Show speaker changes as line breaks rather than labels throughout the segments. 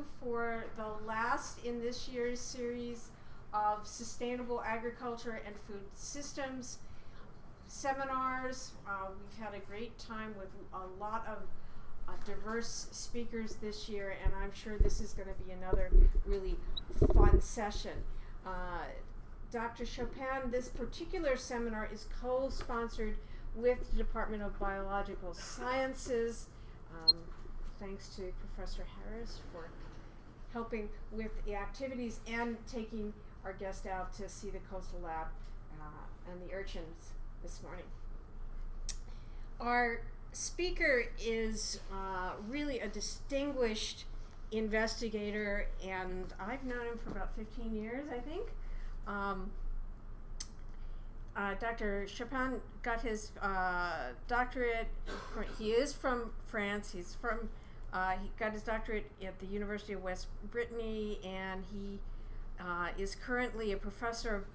you for the last in this year's series of Sustainable Agriculture and Food Systems seminars. We've had a great time with a lot of diverse speakers this year, and I'm sure this is going to be another really fun session. Dr. Chopin, this particular seminar is co-sponsored with the Department of Biological Sciences. Thanks to Professor Harris for helping with the activities and taking our guest out to see the Coastal Lab and the urchins this morning. Our speaker is really a distinguished investigator, and I've known him for about 15 years, I think. Dr. Chopin got his doctorate. He is from France. He got his doctorate at the University of West Brittany, and he is currently a professor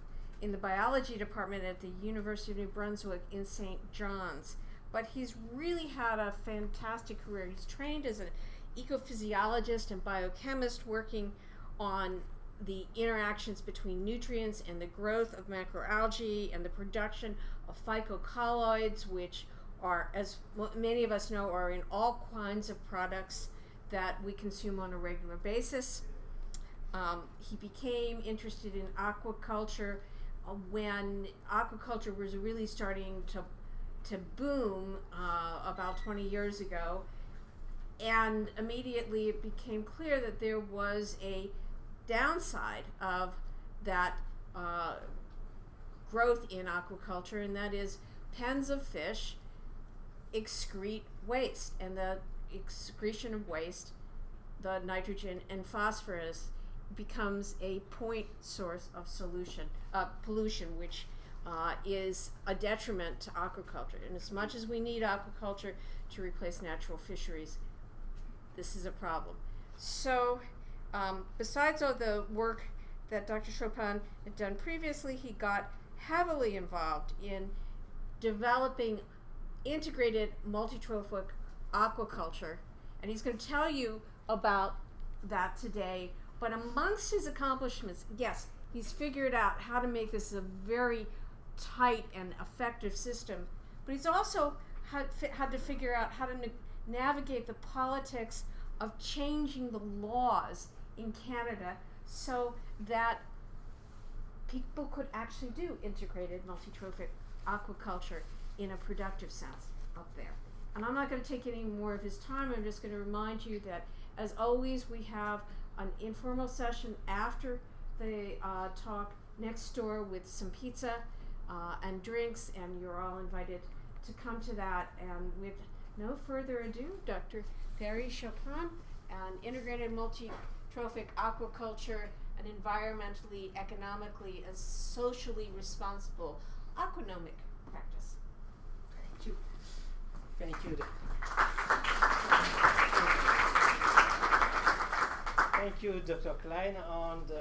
in the biology department at the University of New Brunswick in St. John's. But he's really had a fantastic career. He's trained as an ecophysiologist and biochemist, working on the interactions between nutrients and the growth of macroalgae and the production of phycocolloids, which are, as many of us know, are in all kinds of products that we consume on a regular basis. He became interested in aquaculture when aquaculture was really starting to boom about 20 years ago, and immediately it became clear that there was a downside of that growth in aquaculture, and that is pens of fish excrete waste, and the excretion of waste, the nitrogen and phosphorus, becomes a point source of pollution, which is a detriment to aquaculture. And as much as we need aquaculture to replace natural fisheries, this is a problem. So besides all the work that Dr. Chopin had done previously, he got heavily involved in developing integrated multitrophic aquaculture, and he's going to tell you about that today. But amongst his accomplishments, yes, he's figured out how to make this a very tight and effective system, but he's also had to figure out how to navigate the politics of changing the laws in Canada so that people could actually do integrated multitrophic aquaculture in a productive sense up there. And I'm not going to take any more of his time. I'm just going to remind you that, as always, we have an informal session after the talk next door with some pizza and drinks, and you're all invited to come to that. And with no further ado, Dr. Thierry Chopin, an integrated multitrophic aquaculture, an environmentally, economically, and socially responsible aquanomic practice.
Thank you. Thank you. Thank you, Dr. Klein, and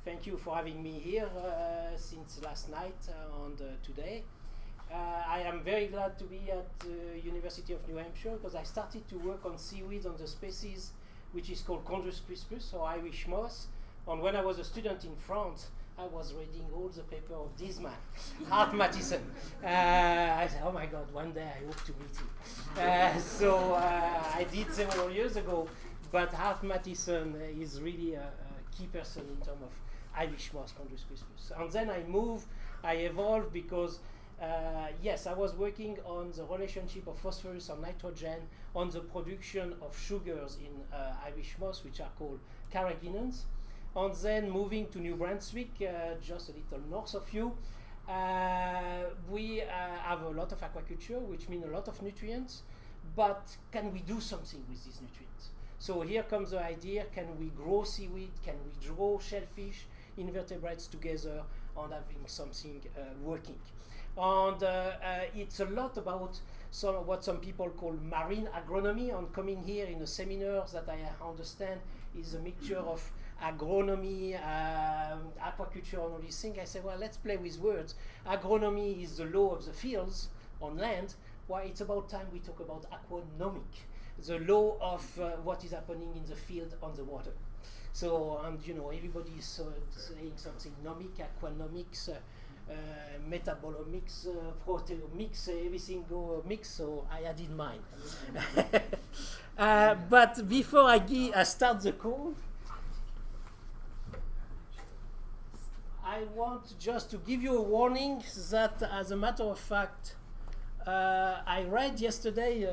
thank you for having me here since last night and today. I am very glad to be at the University of New Hampshire because I started to work on seaweed on the species which is called Chondrus crispus, or Irish moss. And when I was a student in France, I was reading all the paper of this man, Hart Matheson. I said, oh my God, one day I hope to meet him. So I did several years ago, but Hart Matheson is really a key person in terms of Irish moss, Chondrus crispus. And then I evolved because yes, I was working on the relationship of phosphorus and nitrogen on the production of sugars in Irish moss, which are called carrageenans. And then moving to New Brunswick, just a little north of you, we have a lot of aquaculture, which means a lot of nutrients, but can we do something with these nutrients? So here comes the idea, can we grow seaweed, can we draw shellfish, invertebrates together and having something working? And it's a lot about what some people call marine agronomy, and coming here in a seminar that I understand is a mixture of agronomy, aquaculture, and all these things. I said, well, let's play with words. Agronomy is the law of the fields on land. Well, it's about time we talk about aquanomic, the law of what is happening in the field on the water. So, and everybody is saying something nomic, aquanomics, metabolomics, proteomics, everything go mix, so I added mine. But before I start the call, I want just to give you a warning that, as a matter of fact, I read yesterday,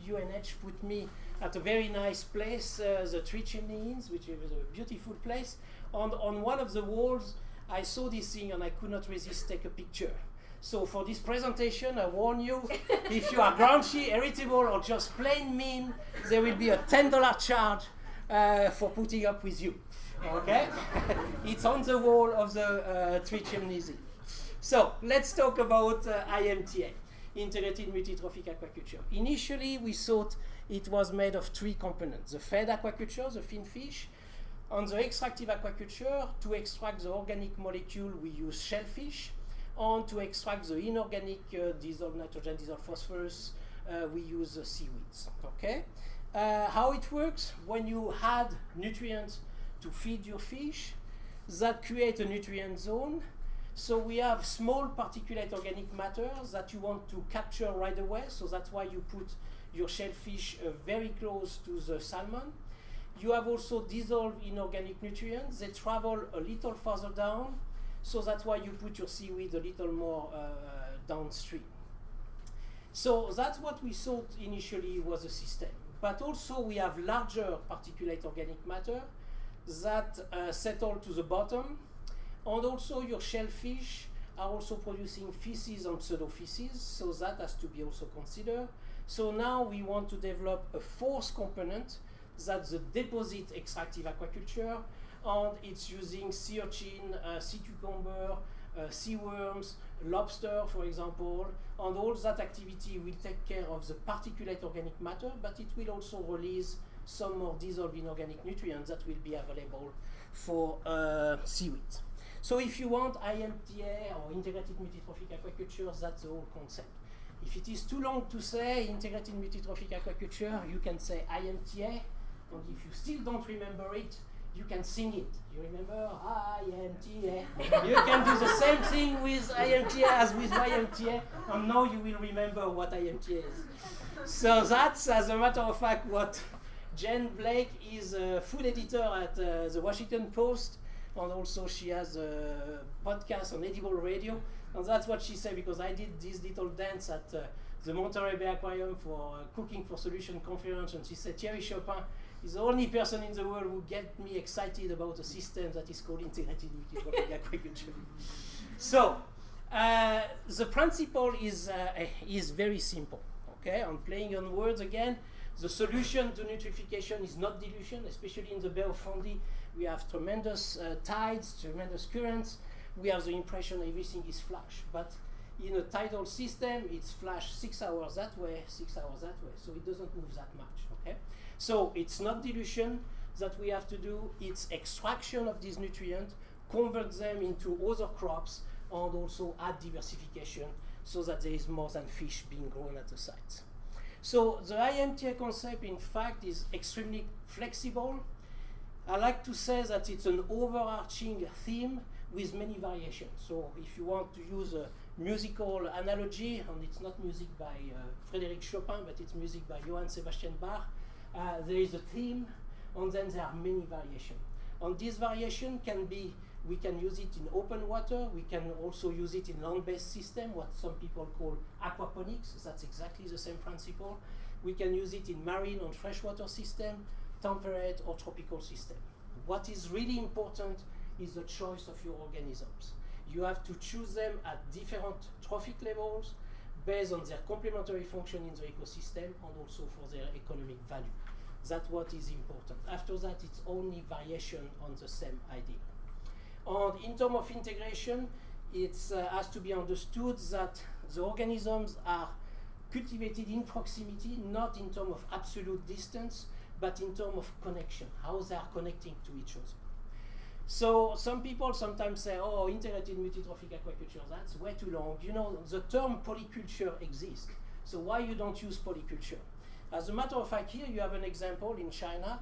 UNH put me at a very nice place, the Three Chimney Inns, which is a beautiful place. On one of the walls, I saw this thing and I could not resist take a picture. So for this presentation, I warn you, if you are grouchy, irritable, or just plain mean, there will be a $10 charge for putting up with you. Okay? It's on the wall of the Three Chimneys Inn. So let's talk about IMTA, Integrated Multitrophic Aquaculture. Initially, we thought it was made of three components: the fed aquaculture, the fin fish. On the extractive aquaculture, to extract the organic molecule, we use shellfish. And to extract the inorganic dissolved nitrogen, dissolved phosphorus, we use seaweeds. Okay? How it works? When you add nutrients to feed your fish, that create a nutrient zone. So we have small particulate organic matter that you want to capture right away. So that's why you put your shellfish very close to the salmon. You have also dissolved inorganic nutrients. They travel a little further down. So that's why you put your seaweed a little more downstream. So that's what we thought initially was a system. But also we have larger particulate organic matter that settle to the bottom. And also your shellfish are also producing feces and pseudofeces, so that has to be also considered. So now we want to develop a fourth component, that's the deposit extractive aquaculture, and it's using sea urchin, sea cucumber, sea worms, lobster, for example, and all that activity will take care of the particulate organic matter, but it will also release some more dissolved inorganic nutrients that will be available for seaweed. So if you want IMTA or integrated multitrophic aquaculture, that's the whole concept. If it is too long to say integrated multitrophic aquaculture, you can say IMTA, and if you still don't remember it, you can sing it. You remember IMTA? You can do the same thing with IMTA as with YMTA, and now you will remember what IMTA is. So that's, as a matter of fact, what Jen Blake is a food editor at the Washington Post, and also she has a podcast on Edible Radio, and that's what she said, because I did this little dance at the Monterey Bay Aquarium for Cooking for Solution conference, and she said Thierry Chopin is the only person in the world who gets me excited about a system that is called integrated multitrophic aquaculture. So the principle is very simple. Okay, I'm playing on words again. The solution to nutrification is not dilution, especially in the Bay of Fundy. We have tremendous tides, tremendous currents. We have the impression everything is flash. But in a tidal system, it's flash 6 hours that way, 6 hours that way. So it doesn't move that much, okay? So it's not dilution that we have to do. It's extraction of these nutrients, convert them into other crops, and also add diversification so that there is more than fish being grown at the site. So the IMTA concept, in fact, is extremely flexible. I like to say that it's an overarching theme with many variations. So if you want to use a musical analogy, and it's not music by Thierry Chopin, but it's music by Johann Sebastian Bach, there is a theme, and then there are many variations. And this variation can be, we can use it in open water, we can also use it in land-based system, what some people call aquaponics. That's exactly the same principle. We can use it in marine and freshwater system, temperate or tropical system. What is really important is the choice of your organisms. You have to choose them at different trophic levels based on their complementary function in the ecosystem and also for their economic value. That's what is important. After that, it's only variation on the same idea. And in terms of integration, it has to be understood that the organisms are cultivated in proximity, not in terms of absolute distance, but in terms of connection, how they are connecting to each other. So some people sometimes say, oh, integrated multitrophic aquaculture, that's way too long. You know, the term polyculture exists. So why you don't use polyculture? As a matter of fact, here you have an example in China,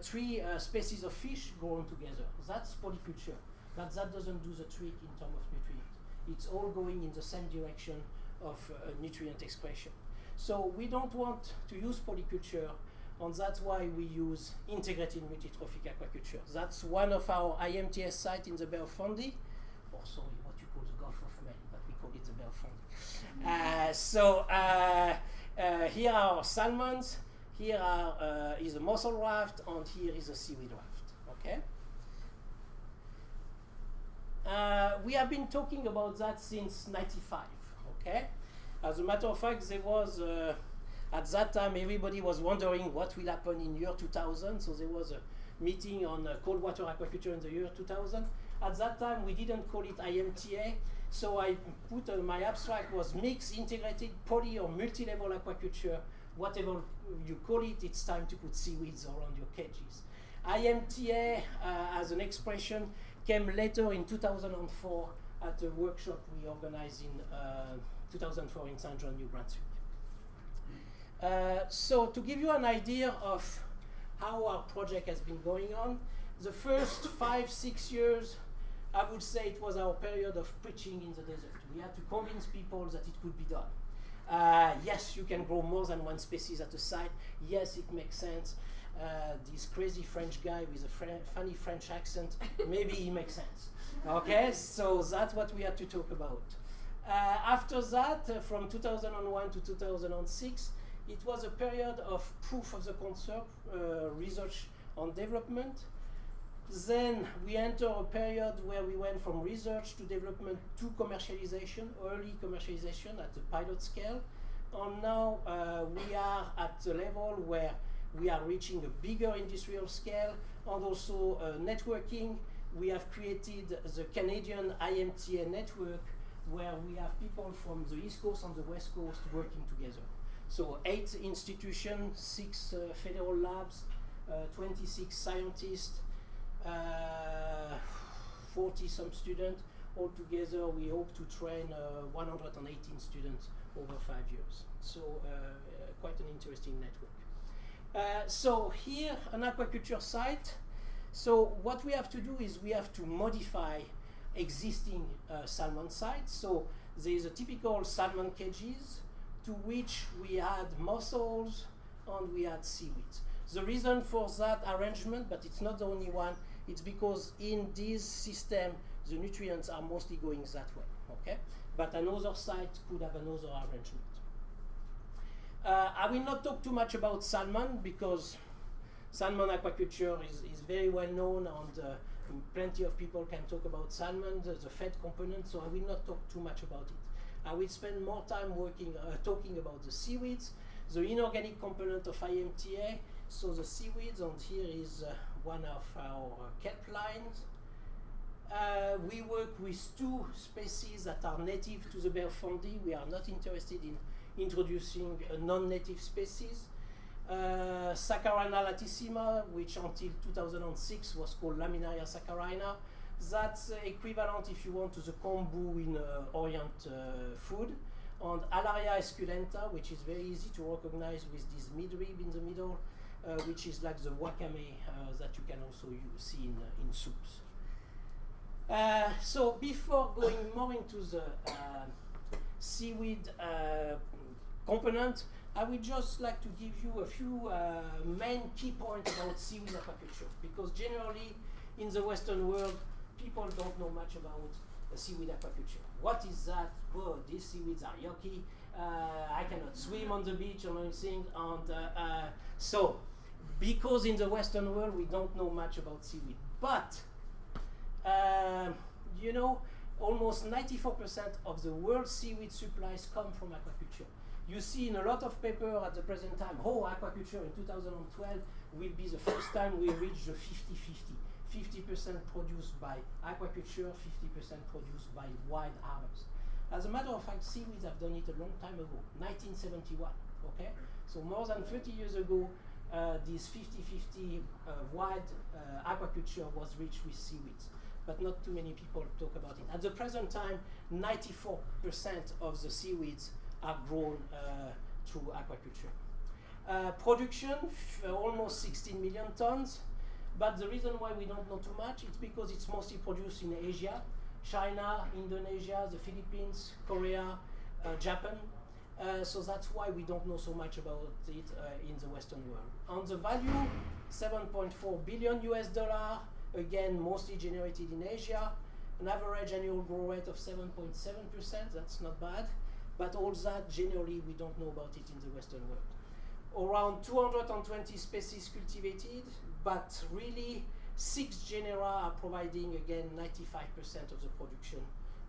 3 species of fish grown together. That's polyculture, but that doesn't do the trick in terms of nutrients. It's all going in the same direction of nutrient excretion. So we don't want to use polyculture, and that's why we use integrated multitrophic aquaculture. That's one of our IMTS sites in the Bay of Fundy, or sorry, what you call the Gulf of Maine, but we call it the Bay of Fundy. Here are our salmons, here is a mussel raft, and here is a seaweed raft, okay? We have been talking about that since '95, okay? As a matter of fact, there was, at that time, everybody was wondering what will happen in year 2000, so there was a meeting on cold water aquaculture in the year 2000. At that time, we didn't call it IMTA, so I put my abstract was mixed, integrated, poly or multi-level aquaculture, whatever you call it, it's time to put seaweeds around your cages. IMTA, as an expression, came later in 2004 at a workshop we organized in 2004 in St. John, New Brunswick. So to give you an idea of how our project has been going on, the first 5-6 years, I would say it was our period of preaching in the desert. We had to convince people that it could be done. Yes, you can grow more than one species at a site. Yes, it makes sense. This crazy French guy with a funny French accent, maybe he makes sense. Okay, so that's what we had to talk about. After that, from 2001 to 2006, it was a period of proof of the concept, research and development. Then we enter a period where we went from research to development to commercialization, early commercialization at the pilot scale. And now we are at the level where we are reaching a bigger industrial scale and also networking. We have created the Canadian IMTA network where we have people from the East Coast and the West Coast working together. So 8 institutions, 6 federal labs, 26 scientists, 40 some students. Altogether, we hope to train 118 students over 5 years. So quite an interesting network. So here, an aquaculture site. So what we have to do is we have to modify existing salmon sites. So there is a typical salmon cages to which we add mussels and we add seaweeds. The reason for that arrangement, but it's not the only one, it's because in this system the nutrients are mostly going that way, okay? But another site could have another arrangement. I will not talk too much about salmon because salmon aquaculture is very well known and plenty of people can talk about salmon, the fed component, so I will not talk too much about it. I will spend more time talking about the seaweeds, the inorganic component of IMTA, so the seaweeds, and here is one of our kelp lines. We work with 2 species that are native to the Bay of Fundy. We are not interested in introducing a non-native species. Saccharina latissima, which until 2006 was called Laminaria saccharinea. That's equivalent, if you want, to the kombu in Orient food. And Alaria esculenta, which is very easy to recognize with this midrib in the middle, which is like the wakame that you can also see in soups. So before going more into the seaweed component, I would just like to give you a few main key points about seaweed aquaculture, because generally in the Western world, people don't know much about seaweed aquaculture. What is that? Oh, these seaweeds are yucky. I cannot swim on the beach or anything. And so, because in the Western world we don't know much about seaweed, but you know, almost 94% of the world's seaweed supplies come from aquaculture. You see in a lot of papers at the present time, aquaculture in 2012 will be the first time we reach the 50-50. 50% produced by aquaculture, 50% produced by wild harvest. As a matter of fact, seaweeds have done it a long time ago, 1971, okay? So more than 30 years ago, this 50-50 wild aquaculture was reached with seaweeds, but not too many people talk about it. At the present time, 94% of the seaweeds are grown through aquaculture. Production, almost 16 million tons. But the reason why we don't know too much is because it's mostly produced in Asia, China, Indonesia, the Philippines, Korea, Japan. So that's why we don't know so much about it in the Western world. On the value, 7.4 billion US dollar, again mostly generated in Asia, an average annual growth rate of 7.7%, that's not bad, but all that generally we don't know about it in the Western world. Around 220 species cultivated, but really 6 genera are providing again 95% of the production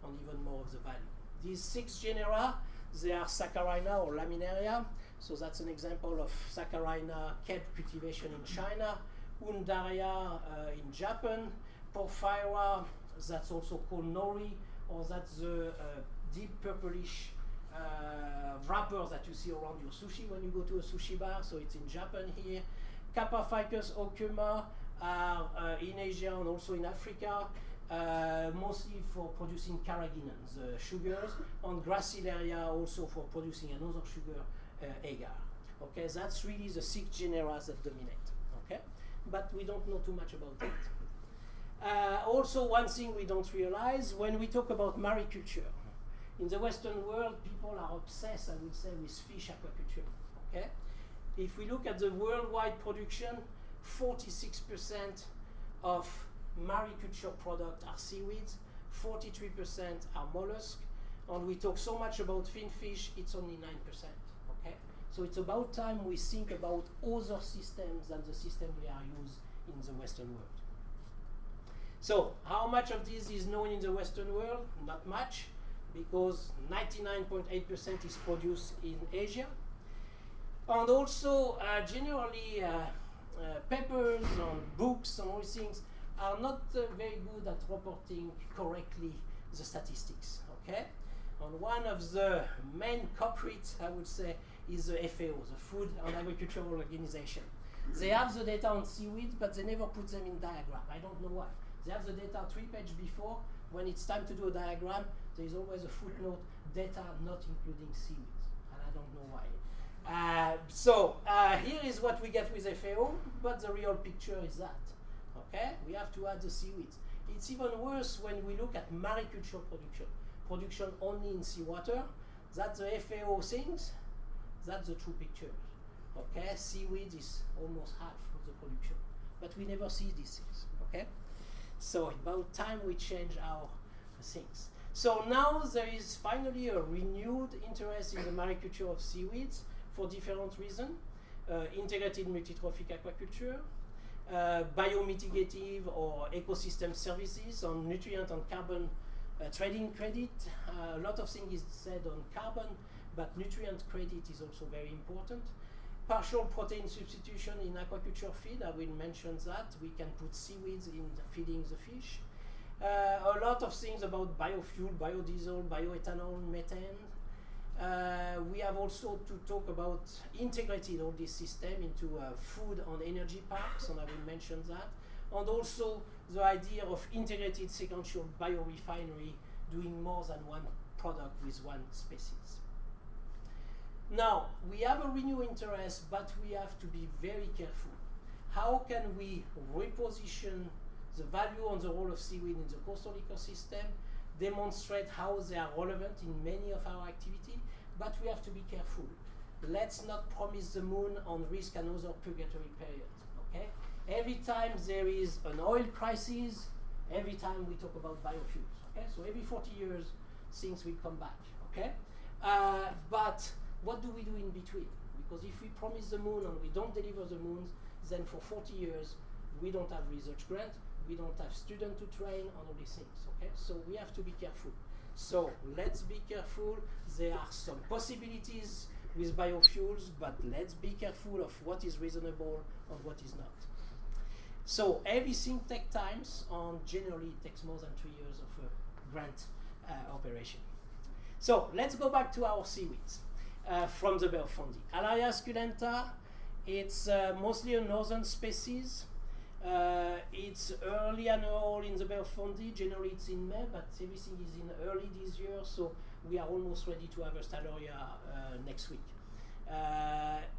and even more of the value. These 6 genera, they are Saccharina or Laminaria, so that's an example of Saccharina kelp cultivation in China, Undaria in Japan, Porphyra, that's also called nori, or that's the deep purplish wrapper that you see around your sushi when you go to a sushi bar, so it's in Japan here. Capaphycus ocuma are in Asia and also in Africa, mostly for producing carrageenans, sugars, and Gracilaria also for producing another sugar, agar. Okay, that's really the 6 genera that dominate. Okay, but we don't know too much about it. Also, one thing we don't realize when we talk about mariculture, in the Western world, people are obsessed, I would say, with fish aquaculture. Okay, if we look at the worldwide production, 46% of mariculture products are seaweeds, 43% are mollusks, and we talk so much about finfish, it's only 9%. Okay, so it's about time we think about other systems than the system we are used in the Western world. So, how much of this is known in the Western world? Not much, because 99.8% is produced in Asia. And also, generally, papers and books and all these things are not very good at reporting correctly the statistics, okay? And one of the main culprits, I would say, is the FAO, the Food and Agricultural Organization. They have the data on seaweeds, but they never put them in diagram. I don't know why. They have the data 3 pages before. When it's time to do a diagram, there is always a footnote, data not including seaweeds, and I don't know why. Here is what we get with FAO, but the real picture is that. Okay, we have to add the seaweeds. It's even worse when we look at mariculture production only in seawater. That's the FAO things, that's the true picture. Okay, seaweed is almost half of the production, but we never see these things. Okay, so about time we change our things. So now there is finally a renewed interest in the mariculture of seaweeds for different reasons. Integrated multitrophic aquaculture, biomitigative or ecosystem services on nutrient and carbon trading credit. A lot of things is said on carbon, but nutrient credit is also very important. Partial protein substitution in aquaculture feed, I will mention that. We can put seaweeds in feeding the fish. A lot of things about biofuel, biodiesel, bioethanol, methane. We have also to talk about integrating all this system into food and energy parks, and I will mention that. And also the idea of integrated sequential biorefinery, doing more than one product with one species. Now, we have a renewed interest, but we have to be very careful. How can we reposition the value and the role of seaweed in the coastal ecosystem, demonstrate how they are relevant in many of our activities, but we have to be careful. Let's not promise the moon and risk another purgatory period, okay? Every time there is an oil crisis, every time we talk about biofuels, okay? So every 40 years, things will come back, okay? But what do we do in between? Because if we promise the moon and we don't deliver the moons, then for 40 years, we don't have research grant, we don't have students to train on all these things, okay? So we have to be careful. So let's be careful. There are some possibilities with biofuels, but let's be careful of what is reasonable and what is not. So everything takes time, and generally it takes more than 2 years of a grant operation. So let's go back to our seaweeds from the Bay of Fundy. Alaria esculenta, it's mostly a northern species. It's early annual in the Bay of Fundy. Generally it's in May, but everything is in early this year, so we are almost ready to harvest Alaria next week.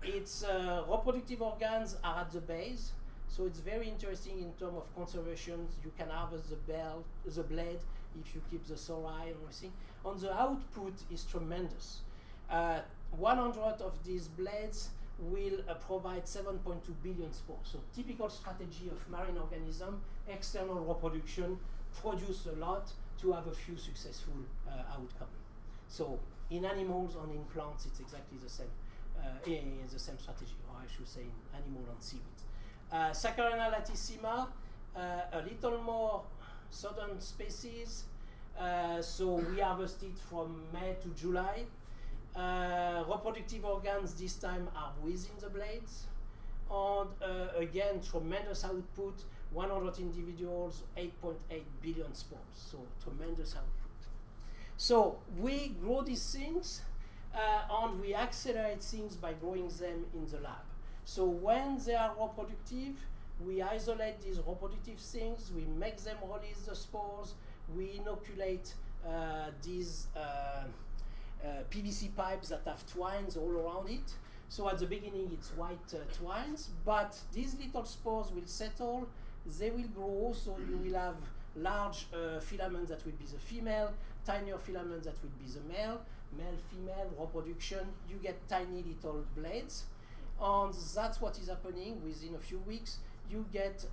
Its reproductive organs are at the base, so it's very interesting in terms of conservation. You can harvest the blade if you keep the sori and everything. And the output is tremendous. 100 of these blades will provide 7.2 billion spores. So typical strategy of marine organism, external reproduction, produce a lot to have a few successful outcome. So in animals and in plants, it's exactly the same. The same strategy, or I should say in animal and seaweeds. Saccharina latissima, a little more southern species. So we harvest it from May to July. Reproductive organs this time are within the blades. And again, tremendous output, 100 individuals, 8.8 billion spores. So tremendous output. So we grow these things and we accelerate things by growing them in the lab. So when they are reproductive, we isolate these reproductive things, we make them release the spores, we inoculate these PVC pipes that have twines all around it. So at the beginning it's white twines, but these little spores will settle, they will grow, so you will have large filaments that will be the female, tinier filaments that will be the male, female, reproduction, you get tiny little blades, and that's what is happening. Within a few weeks you get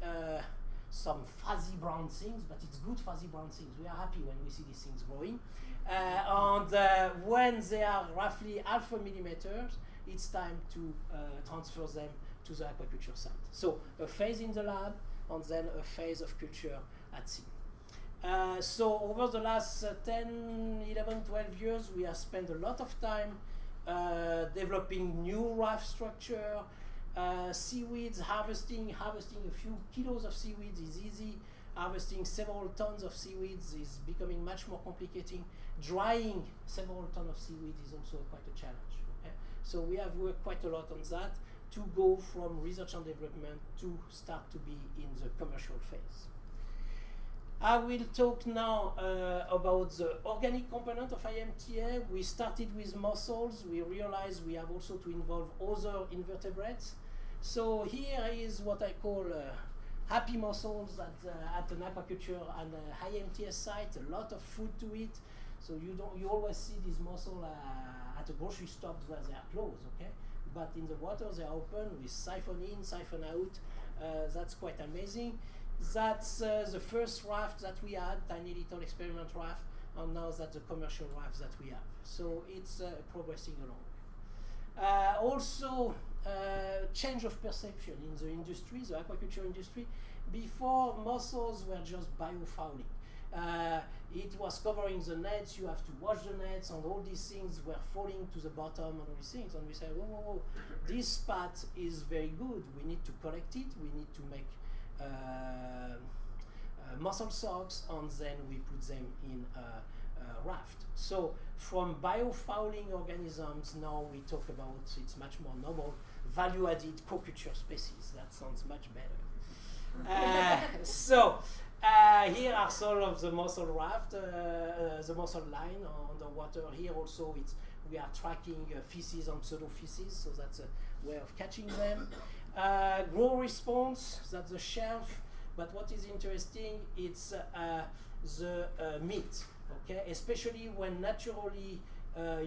some fuzzy brown things, but it's good fuzzy brown things. We are happy when we see these things growing. And when they are roughly 0.5 millimeters, it's time to transfer them to the aquaculture site. So a phase in the lab, and then a phase of culture at sea. So over the last 10, 11, 12 years, we have spent a lot of time developing new raft structure, seaweeds, harvesting a few kilos of seaweeds is easy. Harvesting several tons of seaweeds is becoming much more complicated. Drying several tons of seaweed is also quite a challenge. Okay? So we have worked quite a lot on that to go from research and development to start to be in the commercial phase. I will talk now about the organic component of IMTA. We started with mussels. We realized we have also to involve other invertebrates. So here is what I call happy mussels at an aquaculture and IMTA site. A lot of food to eat. So you always see these mussels at a grocery store where they are closed, okay? But in the water they are open with siphon in, siphon out. That's quite amazing. That's the first raft that we had, tiny little experiment raft, and now that's the commercial raft that we have. So it's progressing along. Also, change of perception in the industry, the aquaculture industry. Before, mussels were just biofouling. It was covering the nets, you have to wash the nets, and all these things were falling to the bottom and all these things. And we say, whoa, whoa, whoa, this part is very good. We need to collect it, we need to make mussel socks, and then we put them in a raft. So from biofouling organisms, now we talk about, it's much more noble, value-added co-culture species. That sounds much better. Here are some of the mussel raft, the mussel line on the water. Here also we are tracking feces and pseudo-feces, so that's a way of catching them. Grow response, that's the shelf, but what is interesting, it's the meat, okay? Especially when naturally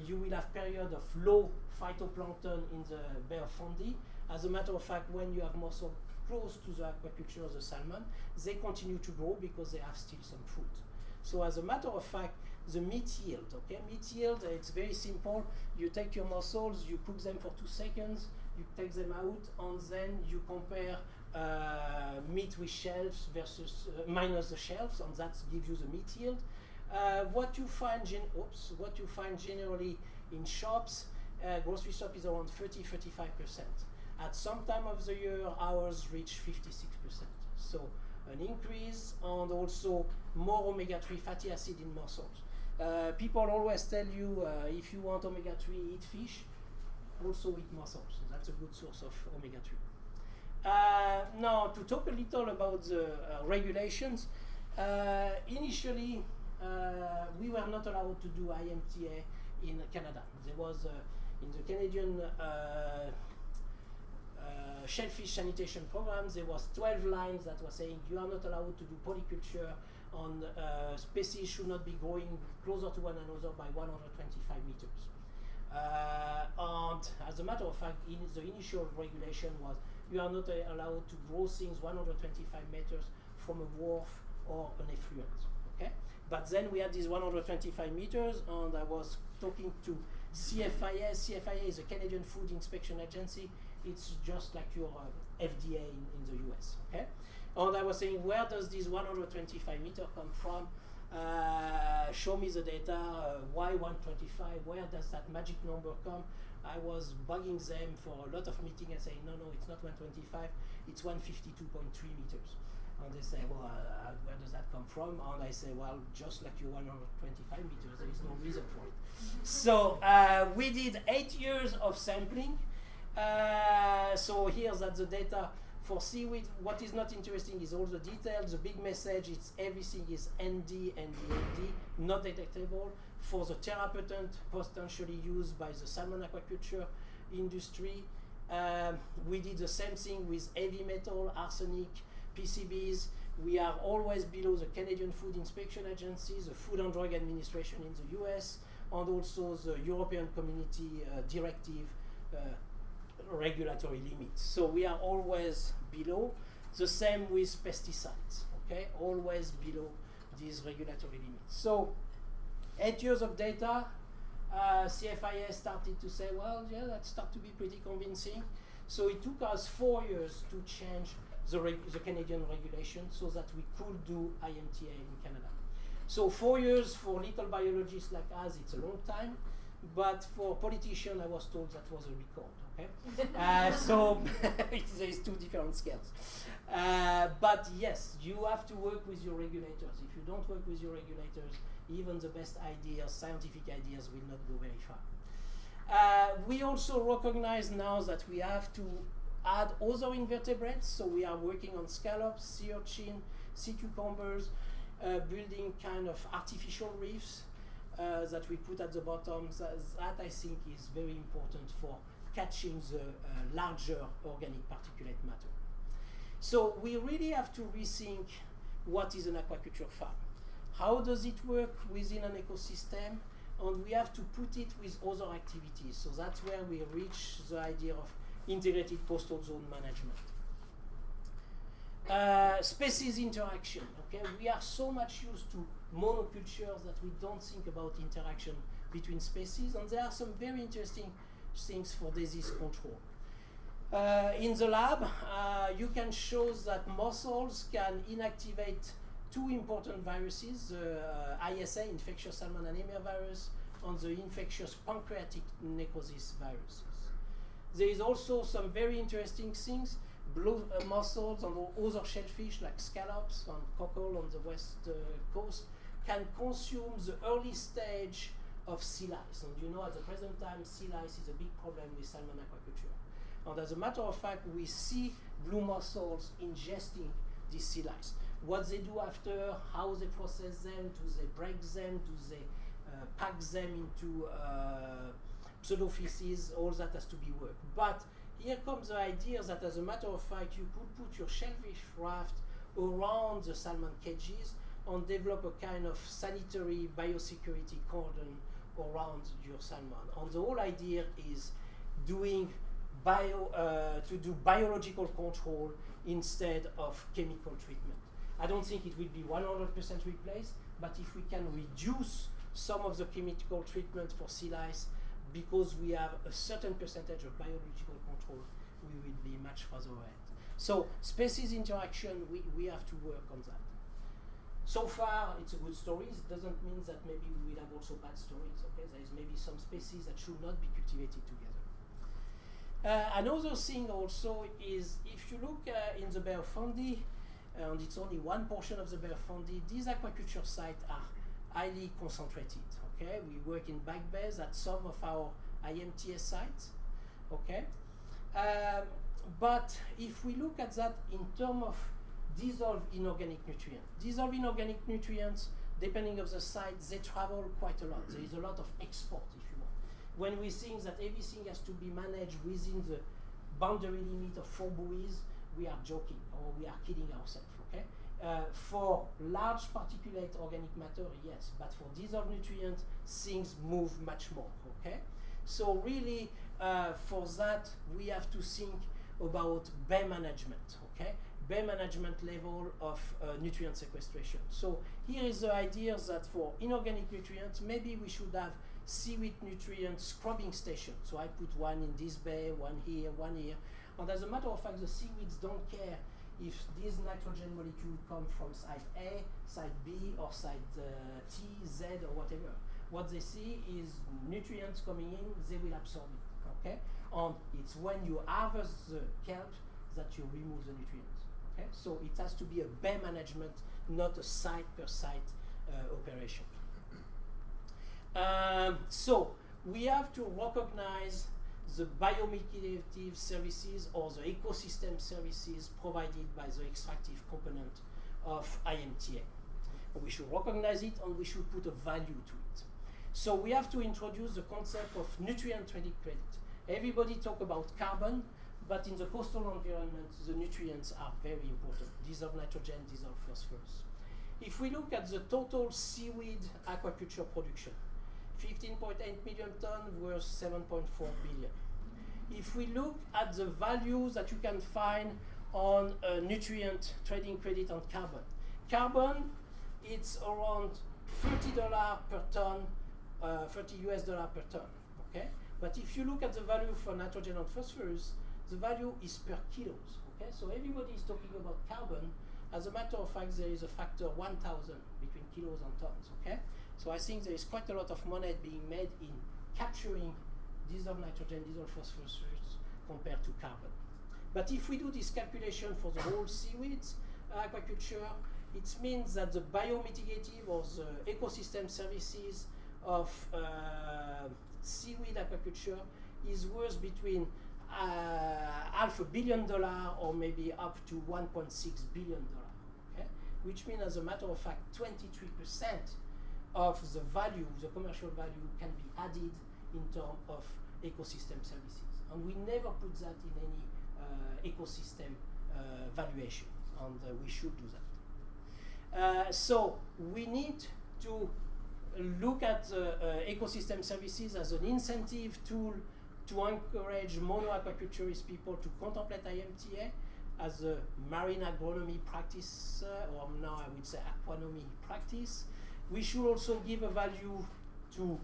you will have period of low phytoplankton in the Bay of Fundy. As a matter of fact, when you have mussel close to the aquaculture of the salmon, they continue to grow because they have still some food. So as a matter of fact, the meat yield, okay? Meat yield, it's very simple. You take your mussels, you cook them for 2 seconds, you take them out, and then you compare meat with shells versus minus the shells, and that gives you the meat yield. What you find generally in shops, grocery shop is around 30-35%. At some time of the year, ours reach 56%. So an increase, and also more omega-3 fatty acid in mussels. People always tell you if you want omega-3, eat fish. Also eat mussels, so that's a good source of omega-3. Now, to talk a little about the regulations, initially we were not allowed to do IMTA in Canada. There was In the Canadian shellfish sanitation program, there was 12 lines that were saying you are not allowed to do polyculture on species should not be growing closer to one another by 125 meters. And as a matter of fact, the initial regulation was you are not allowed to grow things 125 meters from a wharf or an effluent. Okay? But then we had these 125 meters, and I was talking to CFIA. CFIA is a Canadian Food Inspection Agency. It's just like your FDA in the US. Okay? And I was saying, where does this 125 meter come from? Show me the data. Why 125? Where does that magic number come? I was bugging them for a lot of meetings and saying, no, it's not 125, it's 152.3 meters. And they say, well, where does that come from? And I say, well, just like your 125 meters, there is no reason for it. So we did 8 years of sampling. So here's that the data for seaweed. What is not interesting is all the details. The big message is everything is ND, not detectable. For the therapeutic potentially used by the salmon aquaculture industry. We did the same thing with heavy metal, arsenic, PCBs. We are always below the Canadian Food Inspection Agency, the Food and Drug Administration in the US, and also the European Community Directive regulatory limits. So we are always below. The same with pesticides, okay? Always below these regulatory limits. So 8 years of data, CFIA started to say, well, yeah, that started to be pretty convincing. So it took us 4 years to change the Canadian regulation so that we could do IMTA in Canada. So 4 years for little biologists like us, it's a long time. But for politicians, I was told that was a record. Okay, so there is 2 different scales. But yes, you have to work with your regulators. If you don't work with your regulators, even the best ideas, scientific ideas, will not go very far. We also recognize now that we have to add other invertebrates. So we are working on scallops, sea urchin, sea cucumbers, building kind of artificial reefs that we put at the bottom. That I think is very important for catching the larger organic particulate matter. So we really have to rethink what is an aquaculture farm. How does it work within an ecosystem? And we have to put it with other activities. So that's where we reach the idea of integrated coastal zone management. Species interaction. Okay, we are so much used to monocultures that we don't think about interaction between species, and there are some very interesting things for disease control. In the lab, you can show that mussels can inactivate 2 important viruses, the ISA, infectious salmon anemia virus, and the infectious pancreatic necrosis viruses. There is also some very interesting things. Blue mussels and other shellfish like scallops and cockle on the west coast can consume the early stage of sea lice. And you know, at the present time, sea lice is a big problem with salmon aquaculture. And as a matter of fact, we see blue mussels ingesting these sea lice. What they do after, how they process them, do they break them, do they pack them into pseudofeces, all that has to be worked. But here comes the idea that as a matter of fact, you could put your shellfish raft around the salmon cages and develop a kind of sanitary biosecurity cordon around your salmon. And the whole idea is doing to do biological control instead of chemical treatment. I don't think it will be 100% replaced, but if we can reduce some of the chemical treatment for sea lice, because we have a certain percentage of biological control, we will be much further ahead. So species interaction, we have to work on that. So far, it's a good story. It doesn't mean that maybe we will have also bad stories. Okay, there is maybe some species that should not be cultivated together. Another thing also is, if you look in the Bay of Fundy, and it's only one portion of the Bay of Fundy, these aquaculture sites are highly concentrated. Okay, we work in back bays at some of our IMTS sites. Okay, but if we look at that in terms of dissolved inorganic nutrients, depending on the site, they travel quite a lot. There is a lot of export, if you want. when we think that everything has to be managed within the boundary limit of 4 buoys, we are joking or we are kidding ourselves, okay? For large particulate organic matter, yes, but for dissolved nutrients, things move much more, okay? So really, for that, we have to think about bay management, okay? Bay management level of nutrient sequestration. So here is the idea that for inorganic nutrients, maybe we should have seaweed nutrient scrubbing station. So I put one in this bay, one here, one here. And as a matter of fact, the seaweeds don't care if these nitrogen molecules come from side A, side B, or side T, Z, or whatever. What they see is nutrients coming in, they will absorb it, okay? And it's when you harvest the kelp that you remove the nutrients, okay? So it has to be a bay management, not a site-per-site operation. So we have to recognize the biomedicative services or the ecosystem services provided by the extractive component of IMTA. We should recognize it and we should put a value to it. So we have to introduce the concept of nutrient trading credit. Everybody talk about carbon, but in the coastal environment, the nutrients are very important. Dissolved nitrogen, dissolved phosphorus. If we look at the total seaweed aquaculture production, 15.8 million tons worth 7.4 billion. If we look at the values that you can find on nutrient trading credit on carbon, carbon, it's around $30 per ton, $30 per ton, okay? But if you look at the value for nitrogen and phosphorus, the value is per kilos, okay? So everybody is talking about carbon. As a matter of fact, there is a factor 1,000 between kilos and tons, okay? So I think there is quite a lot of money being made in capturing dissolved nitrogen, dissolved phosphorus compared to carbon. But if we do this calculation for the whole seaweeds aquaculture, it means that the biomitigative or the ecosystem services of seaweed aquaculture is worth between $500 million or maybe up to $1.6 billion, okay? Which means, as a matter of fact, 23% of the value, the commercial value, can be added in terms of ecosystem services. And we never put that in any ecosystem valuation, and we should do that. So we need to look at ecosystem services as an incentive tool to encourage monoaquaculturist people to contemplate IMTA as a marine agronomy practice, or now I would say aquanomy practice. We should also give a value to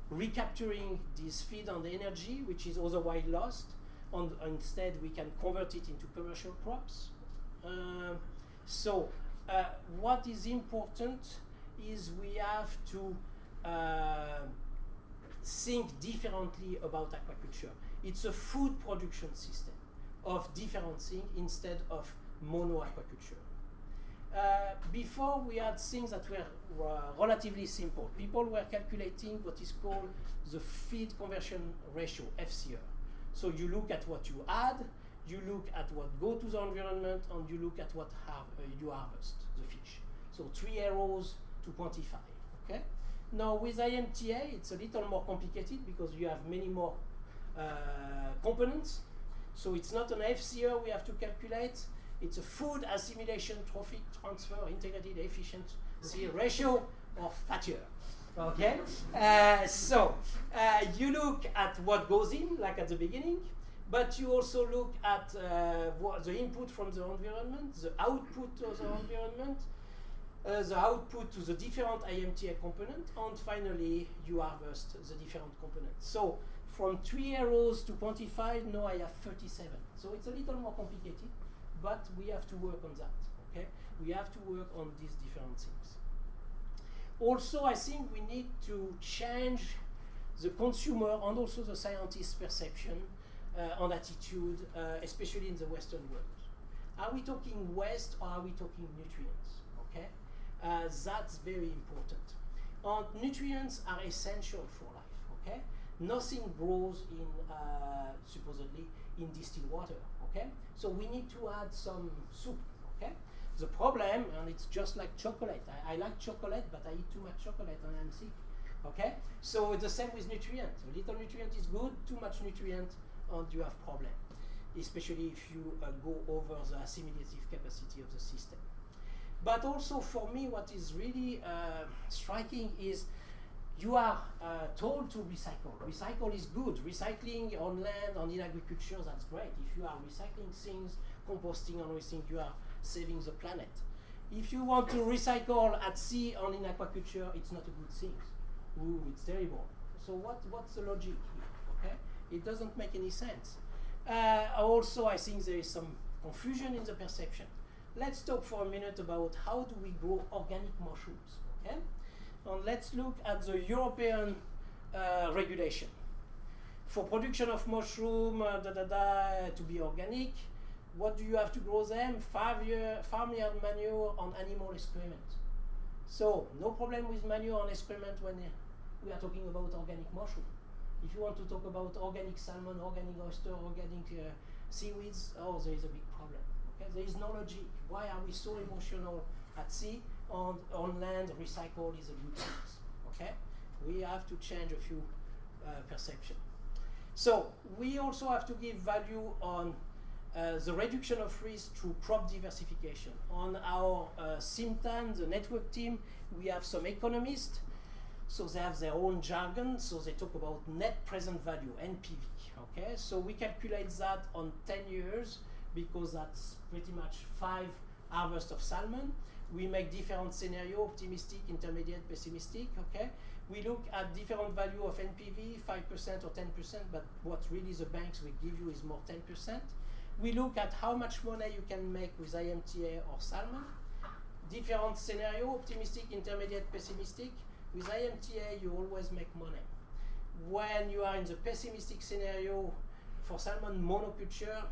recapturing this feed and energy, which is otherwise lost, and instead we can convert it into commercial crops. So what is important is we have to think differently about aquaculture. It's a food production system of different things instead of mono-aquaculture. Before we had things that were relatively simple. People were calculating what is called the feed conversion ratio, FCR. So you look at what you add, you look at what go to the environment, and you look at what you harvest, the fish. So 3 arrows to quantify, okay? Now with IMTA, it's a little more complicated because you have many more components. So it's not an FCR we have to calculate. It's a food assimilation trophic transfer integrated efficiency ratio or FATIR. Okay? So you look at what goes in, like at the beginning, but you also look at the input from the environment, the output of the environment, the output to the different IMTA components, and finally you harvest the different components. So from 3 arrows to quantify, now I have 37. So it's a little more complicated, but we have to work on that, okay? We have to work on these different things. Also, I think we need to change the consumer and also the scientist's perception and attitude, especially in the Western world. Are we talking waste or are we talking nutrients, okay? That's very important. And nutrients are essential for life, okay? Nothing grows in, supposedly, in distilled water, okay? So we need to add some soup, okay? The problem, and it's just like chocolate. I like chocolate, but I eat too much chocolate and I'm sick, Okay? So it's the same with nutrient. A little nutrient is good, too much nutrient, and you have problem, especially if you go over the assimilative capacity of the system. But also for me, what is really striking is you are told to recycle. Recycle is good. Recycling on land, and in agriculture, that's great. If you are recycling things, composting and everything, you are saving the planet. If you want to recycle at sea and in aquaculture, it's not a good thing. Ooh, it's terrible. So what's the logic here? Okay, it doesn't make any sense. Also, I think there is some confusion in the perception. Let's talk for a minute about how do we grow organic mushrooms. Okay, and let's look at the European regulation for production of mushroom to be organic. What do you have to grow them? Farmyard manure on animal excrement. So no problem with manure on excrement when we are talking about organic mushroom. If you want to talk about organic salmon, organic oyster, organic seaweeds, oh, there is a big problem. Okay? There is no logic. Why are we so emotional at sea? On land, recycle is a good thing. Okay? We have to change a few perceptions. So we also have to give value on the reduction of risk through crop diversification. On our SIMTAN, the network team, we have some economists. So they have their own jargon. So they talk about net present value, NPV. Okay, so we calculate that on 10 years because that's pretty much 5 harvests of salmon. We make different scenarios, optimistic, intermediate, pessimistic. Okay, we look at different value of NPV, 5% or 10%, but what really the banks will give you is more 10%. We look at how much money you can make with IMTA or salmon. Different scenario, optimistic, intermediate, pessimistic. With IMTA, you always make money. When you are in the pessimistic scenario for salmon monoculture,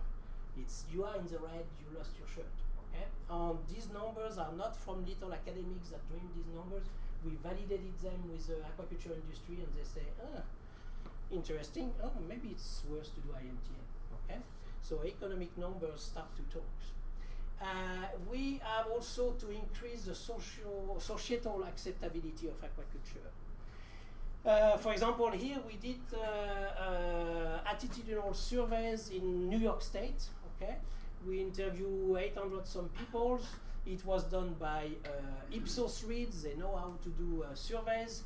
you are in the red, you lost your shirt. Okay? These numbers are not from little academics that dream these numbers. We validated them with the aquaculture industry, and they say, interesting. Oh, maybe it's worth to do IMTA. Okay? So economic numbers start to talk. We have also to increase the societal acceptability of aquaculture. For example, here we did attitudinal surveys in New York State. Okay, we interviewed 800 some people. It was done by Ipsos Reads. They know how to do surveys.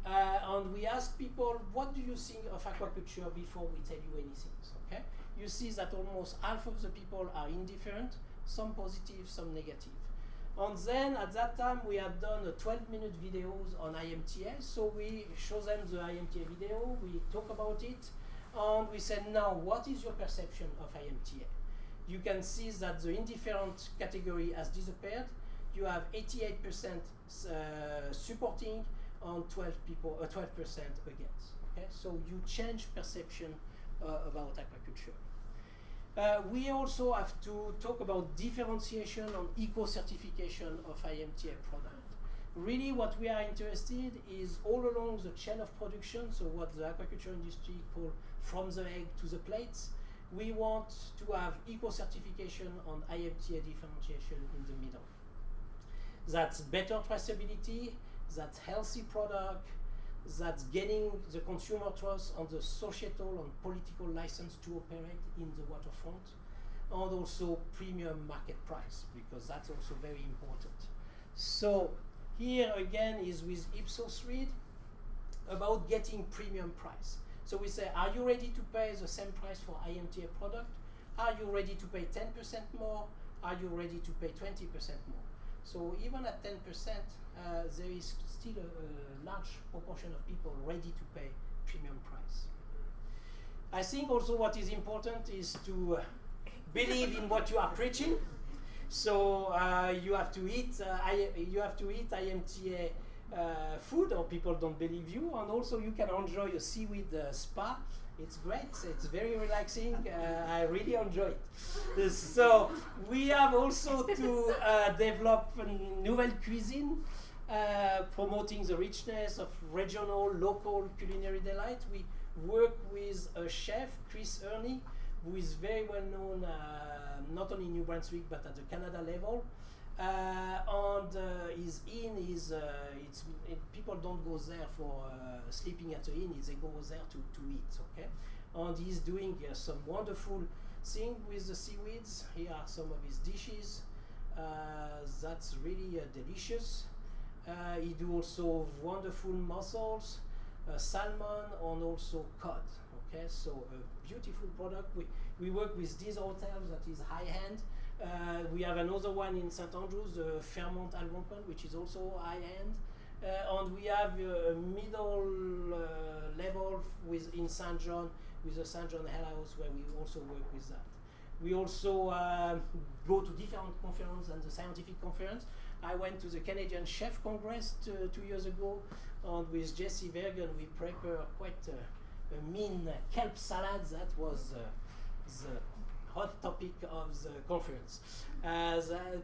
And we asked people, what do you think of aquaculture before we tell you anything? Okay, you see that almost half of the people are indifferent, some positive, some negative. And then at that time we had done 12-minute videos on IMTA, so we show them the IMTA video, we talk about it, and we said, now what is your perception of IMTA? You can see that the indifferent category has disappeared. You have 88% supporting and 12% against. Okay, so you change perception about aquaculture. We also have to talk about differentiation and eco-certification of IMTA product. Really what we are interested is all along the chain of production, so what the aquaculture industry call from the egg to the plates. We want to have eco-certification on IMTA differentiation in the middle. That's better traceability, that's healthy product, that's getting the consumer trust on the societal and political license to operate in the waterfront, and also premium market price, because that's also very important. So here again is with Ipsos Read about getting premium price. So we say, are you ready to pay the same price for IMTA product? Are you ready to pay 10% more? Are you ready to pay 20% more? So even at 10%, there is still a large proportion of people ready to pay premium price. I think also what is important is to believe in what you are preaching. So you have to eat IMTA food, or people don't believe you, and also you can enjoy a seaweed spa. It's great, it's very relaxing, I really enjoy it. So we have also to develop a nouvelle cuisine, promoting the richness of regional, local culinary delight. We work with a chef, Chris Ernie, who is very well known, not only in New Brunswick, but at the Canada level. People don't go there for sleeping at the inn. They go there to eat. Okay, and he's doing some wonderful thing with the seaweeds. Here are some of his dishes. That's really delicious. He do also wonderful mussels, salmon, and also cod. Okay, so a beautiful product. We work with these hotels that is high-end. We have another one in St. Andrews, the Fairmont Algonquin, which is also high-end. And we have a middle level in St. John with the St. John Hell House, where we also work with that. We also go to different conferences and the scientific conference. I went to the Canadian Chef Congress 2 years ago, and with Jesse Vergen we prepared quite a mean kelp salad. That was the hot topic of the conference.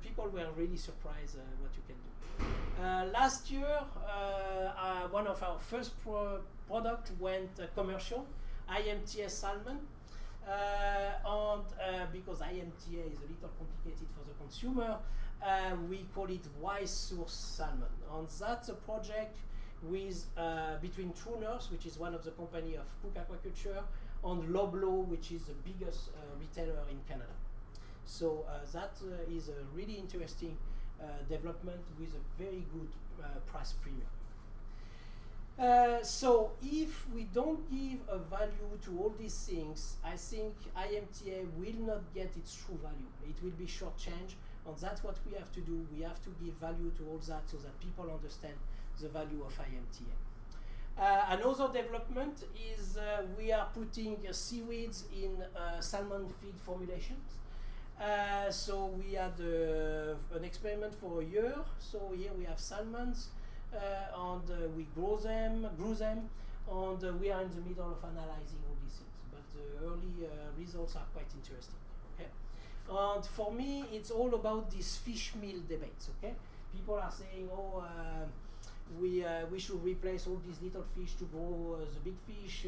People were really surprised what you can do. Last year, one of our first product went commercial, IMTA salmon. Because IMTA is a little complicated for the consumer, we call it Wise Source Salmon. And that's a project with between True Nurse, which is one of the company of Cook Aquaculture, and Loblaw, which is the biggest retailer in Canada. So that is a really interesting development with a very good price premium. So if we don't give a value to all these things, I think IMTA will not get its true value. It will be shortchanged, and that's what we have to do. We have to give value to all that so that people understand the value of IMTA. Another development is we are putting seaweeds in salmon feed formulations. So we had an experiment for a year. So here we have salmons. And we grew them, and we are in the middle of analyzing all these things. But the early results are quite interesting. Okay, and for me, it's all about these fish meal debates. Okay, people are saying, oh, we should replace all these little fish to grow the big fish.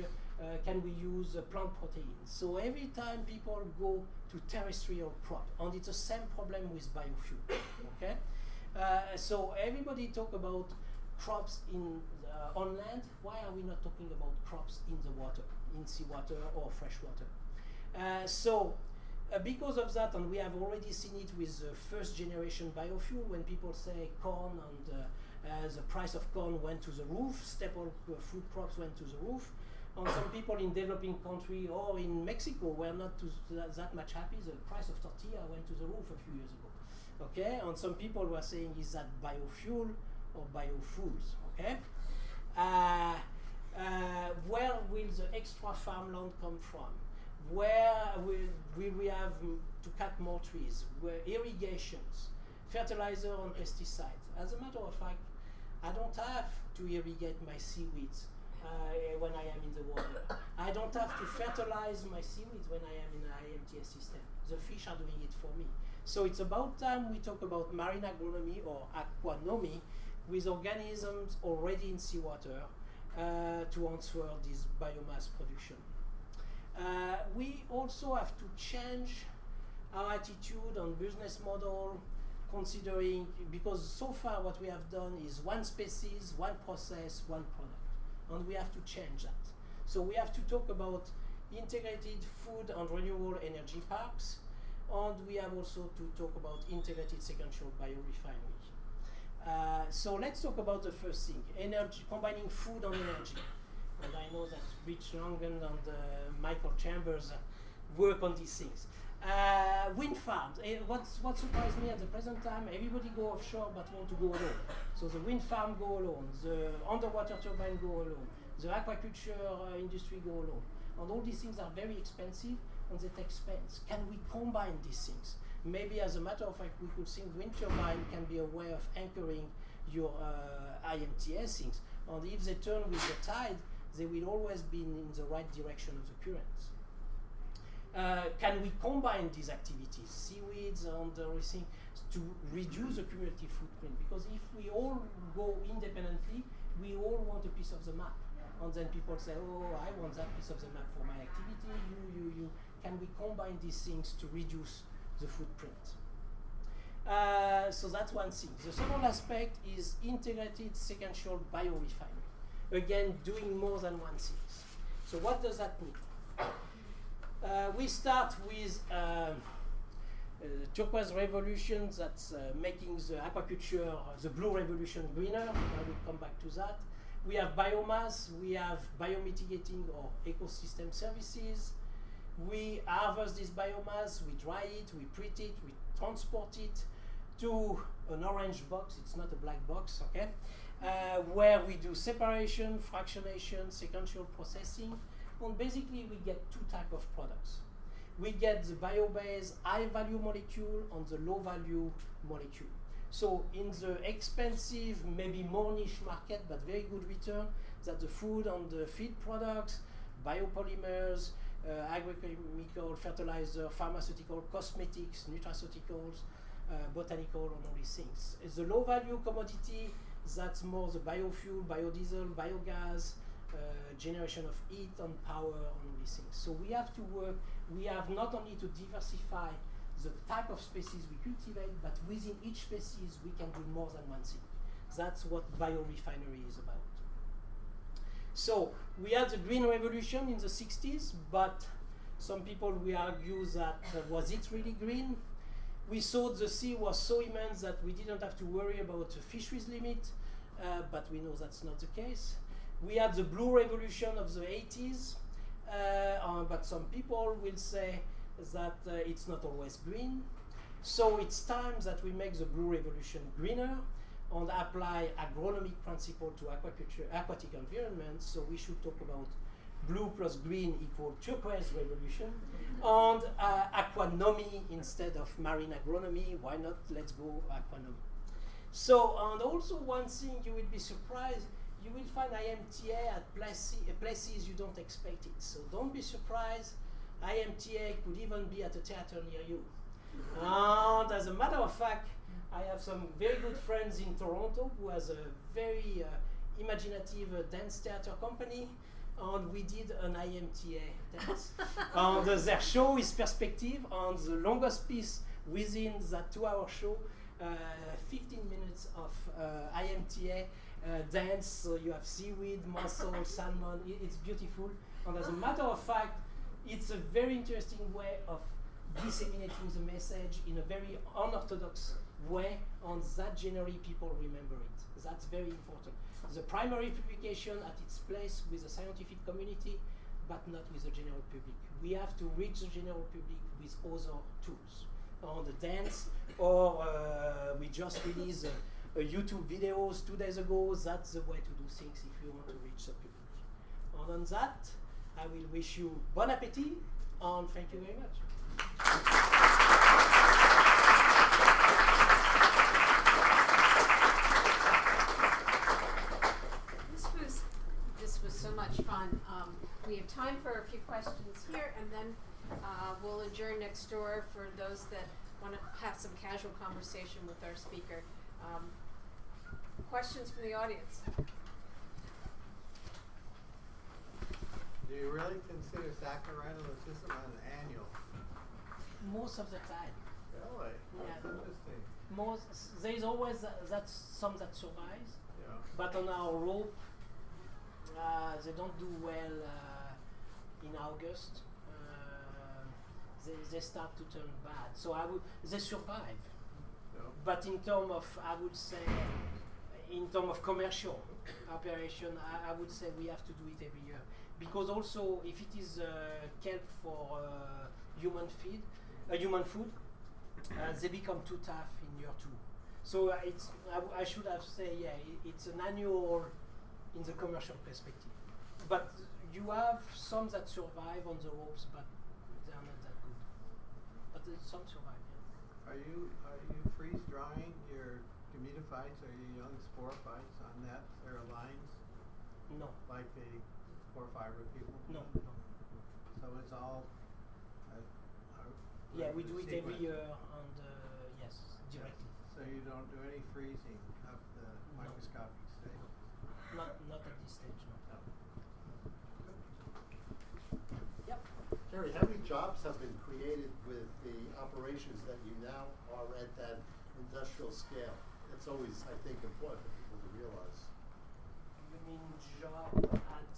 Can we use plant proteins? So every time people go to terrestrial crop, and it's the same problem with biofuel. Okay, so everybody talk about crops on land. Why are we not talking about crops in the water, in seawater or fresh water? Because of that, and we have already seen it with the first generation biofuel, when people say corn and the price of corn went to the roof, staple food crops went to the roof, and some people in developing country or in Mexico were not that much happy. The price of tortilla went to the roof a few years ago. Okay, and some people were saying, is that biofuel or biofuels? Okay, where will the extra farmland come from? Where will we have to cut more trees? Where irrigations, fertilizer and pesticides? As a matter of fact, I don't have to irrigate my seaweeds when I am in the water. I don't have to fertilize my seaweeds when I am in an IMTA system. The fish are doing it for me. So it's about time we talk about marine agronomy or aquanomy with organisms already in seawater to answer this biomass production. We also have to change our attitude on business model, considering, because so far what we have done is one species, one process, one product, and we have to change that. So we have to talk about integrated food and renewable energy parks, and we have also to talk about integrated sequential biorefinery. So let's talk about the first thing, energy, combining food and energy. And I know that Rich Langen and Michael Chambers work on these things. Wind farms. What surprised me at the present time, everybody go offshore but want to go alone. So the wind farm go alone, the underwater turbine go alone, the aquaculture industry go alone. And all these things are very expensive and they take space. Can we combine these things? Maybe as a matter of fact, we could think wind turbine can be a way of anchoring your IMTS things. And if they turn with the tide, they will always be in the right direction of the currents. Can we combine these activities, seaweeds and everything, to reduce the cumulative footprint? Because if we all go independently, we all want a piece of the map. And then people say, oh, I want that piece of the map for my activity, you. Can we combine these things to reduce the footprint? So that's one thing. The second aspect is integrated sequential biorefinery. Again, doing more than one thing. So what does that mean? We start with turquoise revolution that's making the aquaculture, the blue revolution greener. I will come back to that. We have biomass, we have biomitigating or ecosystem services. We harvest this biomass, we dry it, we treat it, we transport it to an orange box, it's not a black box, okay? Where we do separation, fractionation, sequential processing. And basically we get two types of products. We get the bio-based high-value molecule and the low-value molecule. So in the expensive, maybe more niche market, but very good return, that the food and the feed products, biopolymers, agrochemical, fertilizer, pharmaceutical, cosmetics, nutraceuticals, botanical, and all these things. It's the low-value commodity, that's more the biofuel, biodiesel, biogas, generation of heat and power, and all these things. So we have to work, we have not only to diversify the type of species we cultivate, but within each species we can do more than one thing. That's what biorefinery is about. So we had the green revolution in the 60s, but some people will argue that was it really green? We thought the sea was so immense that we didn't have to worry about the fisheries limit, but we know that's not the case. We had the blue revolution of the 80s, but some people will say that it's not always green. So it's time that we make the blue revolution greener and apply agronomic principle to aquatic environments. So we should talk about blue plus green equal turquoise revolution, and aquanomy instead of marine agronomy. Why not? Let's go aquanomy. So, and also one thing you will be surprised, you will find IMTA at places you don't expect it. So don't be surprised. IMTA could even be at a theater near you. And as a matter of fact, I have some very good friends in Toronto who has a very imaginative dance theater company, and we did an IMTA dance. And their show is Perspective, and the longest piece within that 2-hour show, 15 minutes of IMTA dance. So you have seaweed, mussel, salmon. It's beautiful. And as a matter of fact, it's a very interesting way of disseminating the message in a very unorthodox way, and that generally people remember it. That's very important. The primary publication at its place with the scientific community, but not with the general public. We have to reach the general public with other tools. On the dance, or we just released a YouTube videos 2 days ago. That's the way to do things if you want to reach the public. And on that, I will wish you bon appetit, and thank you very much.
This was so much fun. We have time for a few questions here, and then we'll adjourn next door for those that want to have some casual conversation with our speaker. Questions from the audience?
Do you really consider saccharide system an annual?
Most of the time.
Really?
Yeah.
That's interesting.
There is always some that survives,
Yeah.
but on our rope, they don't do well in August. They start to turn bad. So they survive.
Yeah.
But in terms of, I would say, in terms of commercial operation, I would say we have to do it every year. Because also, if it is kelp for human food, they become too tough in year 2. So I should have said, yeah, it's an annual in the commercial perspective. But you have some that survive on the ropes, but they are not that good. But some survive. Yeah.
Are you freeze drying your gametophys or your young sporophytes on nets or lines?
No.
Like the core fiber people?
No.
So it's all.
Yeah, we do it every
sequence.
year, and yes, directly.
So you don't do any freezing of the microscopic stage?
Not at this stage, no. Yep.
Thierry, how many jobs have been created with the operations that you now are at that industrial scale. It's always, I think, important for people to realize.
You mean job at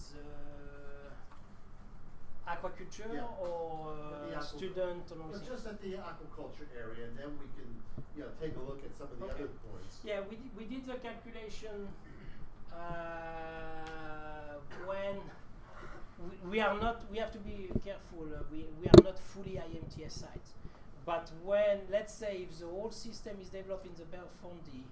aquaculture or student? Or
well, just at the aquaculture area, and then we can, take a look at some of the other points.
Yeah, we did the calculation when we have to be careful. We are not fully IMTS sites, but when, let's say, if the whole system is developed in the Belfondi,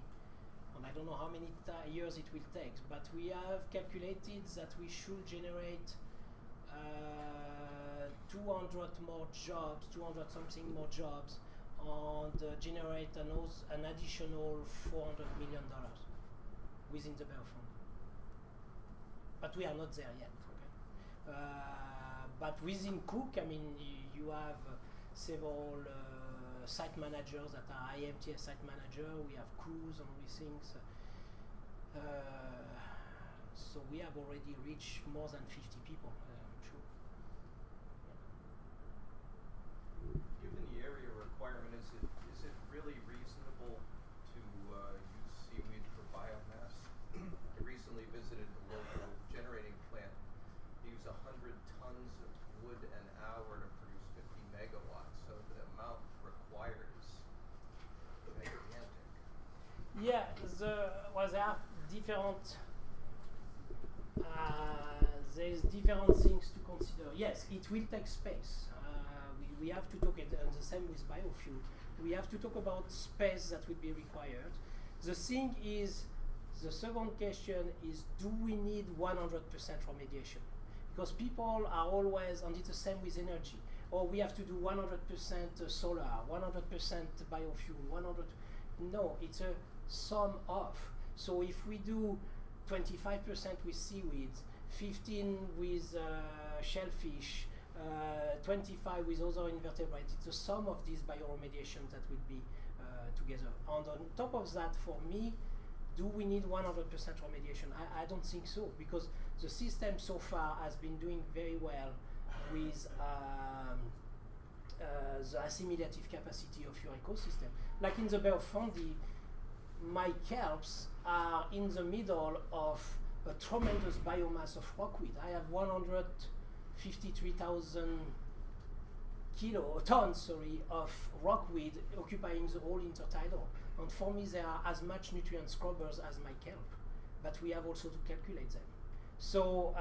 and I don't know how many years it will take, but we have calculated that we should generate 200 more jobs, 200 something more jobs, and generate an additional $400 million within the Belfond. But we are not there yet. Okay? But within Cook, I mean, you have several site managers that are IMTS site manager. We have crews and all these things. So we have already reached more than 50 people. Sure.
Given the area requirement, is it really reasonable to use seaweed for biomass? I recently visited a local generating plant. They use 100 tons of wood an hour to produce 50 megawatts, so the amount required is gigantic.
Yeah, there are different. There's different things to consider. Yes, it will take space. We have to talk, and the same with biofuel. We have to talk about space that will be required. The thing is, the second question is, do we need 100% remediation? Because people are always, and it's the same with energy, or we have to do 100% solar, 100% biofuel, 100. No, it's a sum of. So if we do 25% with seaweeds, 15 with shellfish, 25 with other invertebrates, it's the sum of these bioremediations that will be together. And on top of that, for me, do we need 100% remediation? I don't think so, because the system so far has been doing very well with the assimilative capacity of your ecosystem. Like in the Belfondi, my kelps are in the middle of a tremendous biomass of rockweed. I have 153,000 tons of rockweed occupying the whole intertidal. And for me, they are as much nutrient scrubbers as my kelp, but we have also to calculate them. So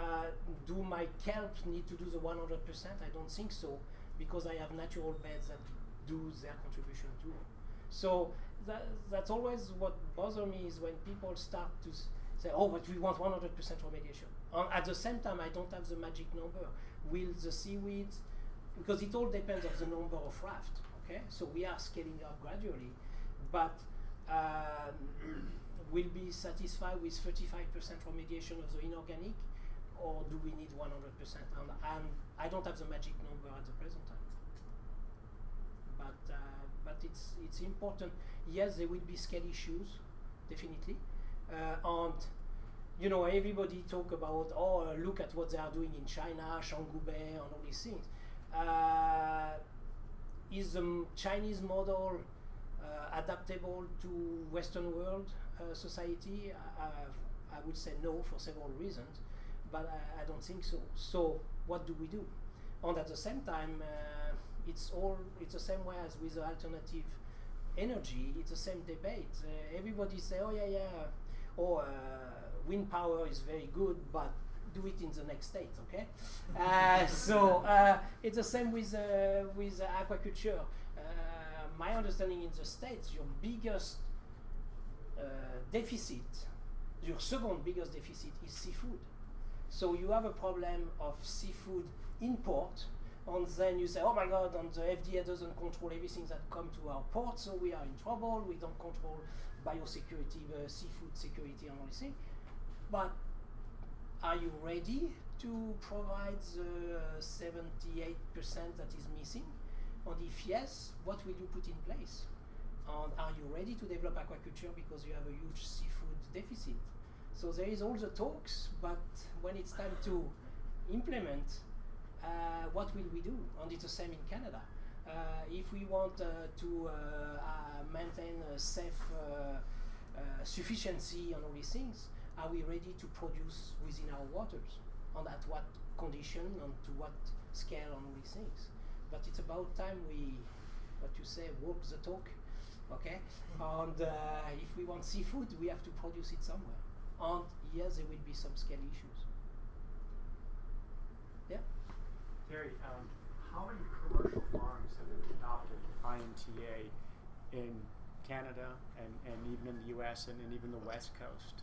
do my kelp need to do the 100%? I don't think so, because I have natural beds that do their contribution too. So that's always what bothers me, is when people start to say, oh, but we want 100% remediation. At the same time, I don't have the magic number. Will the seaweeds, because it all depends on the number of raft, okay? So we are scaling up gradually, but will be satisfied with 35% remediation of the inorganic, or do we need 100%? And I don't have the magic number at the present time. But it's important. Yes, there will be scale issues, definitely. And everybody talk about, look at what they are doing in China, Shangubei, and all these things. Is the Chinese model adaptable to Western world society? I would say no, for several reasons, but I don't think so. So what do we do? And at the same time, it's the same way as with the alternative energy. It's the same debate. Everybody say, wind power is very good, but do it in the next state, okay? So it's the same with aquaculture. My understanding in the States, your biggest deficit, your second biggest deficit is seafood. So you have a problem of seafood import, and then you say, oh my God, and the FDA doesn't control everything that comes to our port, so we are in trouble, we don't control biosecurity, seafood security, and all this thing. But are you ready to provide the 78% that is missing? And if yes, what will you put in place? And are you ready to develop aquaculture because you have a huge seafood deficit? So there is all the talks, but when it's time to implement, what will we do? And it's the same in Canada. If we want to maintain a safe sufficiency on all these things, are we ready to produce within our waters? And at what condition and to what scale on all these things? But it's about time we, what you say, walk the talk, okay? And if we want seafood, we have to produce it somewhere. And yes, there will be some scale issues. Yeah?
Thierry, how many commercial farms have adopted IMTA in Canada and even in the US and even the West Coast?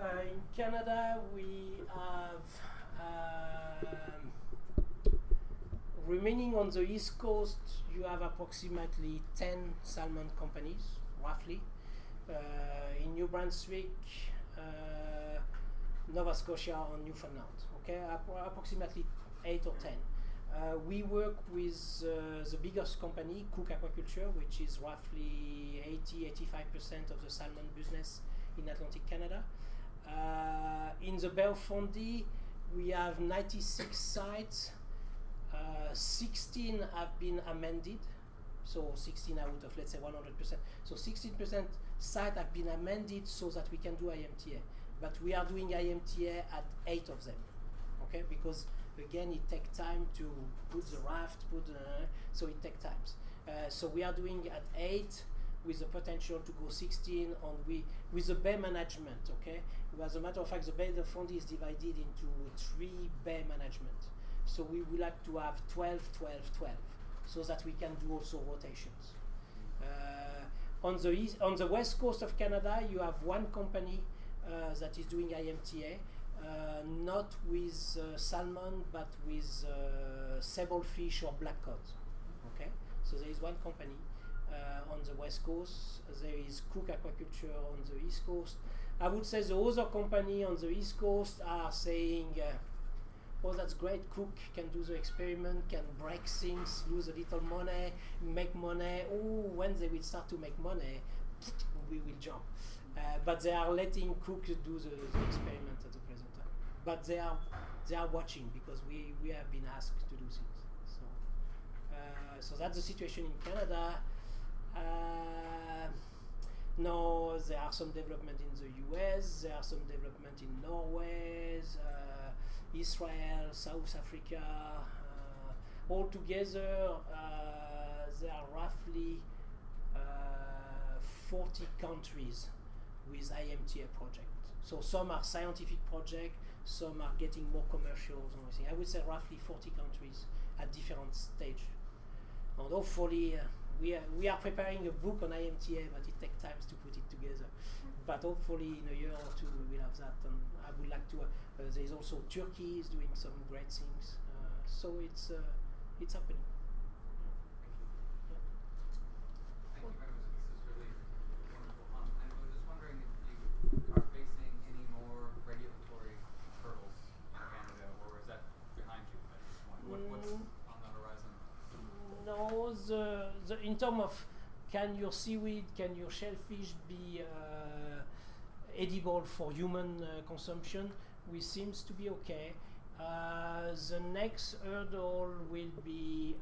In Canada, we have remaining on the East Coast, you have approximately 10 salmon companies, roughly. In New Brunswick, Nova Scotia, and Newfoundland. Okay, approximately 8 or 10. We work with the biggest company, Cook Aquaculture, which is roughly 80-85% of the salmon business in Atlantic Canada. In the Bay of Fundy, we have 96 sites. 16 have been amended, so 16 out of, let's say, 100%. So 16% sites have been amended so that we can do IMTA. But we are doing IMTA at 8 of them, okay? Because again, it takes time to put the raft, so it takes time. So we are doing at 8 with the potential to go 16 on with the bay management, okay? As a matter of fact, the Bay of Fundy is divided into 3 bay management. So we would like to have 12, 12, 12, so that we can do also rotations. On the west coast of Canada, you have one company that is doing IMTA, not with salmon, but with sable fish or black cod. Okay, so there is one company on the west coast. There is Cook Aquaculture on the east coast. I would say the other company on the east coast are saying, oh, that's great, Cook can do the experiment, can break things, lose a little money, make money. Oh, when they will start to make money, we will jump. But they are letting Cook do the experiment at the present time. But they are watching because we have been asked to do things. So that's the situation in Canada. No, there are some development in the US, there are some development in Norway, Israel, South Africa. Altogether, there are roughly 40 countries with IMTA project. So some are scientific projects, some are getting more commercials and everything. I would say roughly 40 countries at different stages. And hopefully, we are preparing a book on IMTA, but it takes time to put it together. But hopefully in a year or two we will have that. And I would like to. There is also Turkey is doing some great things. So it's happening.
Thank you very much. This is really wonderful. And I was just wondering if you are facing any more regulatory hurdles in Canada, or is that behind you at this point? What's on the horizon?
No, the in terms of can your seaweed, can your shellfish be edible for human consumption, we seems to be okay. The next hurdle will be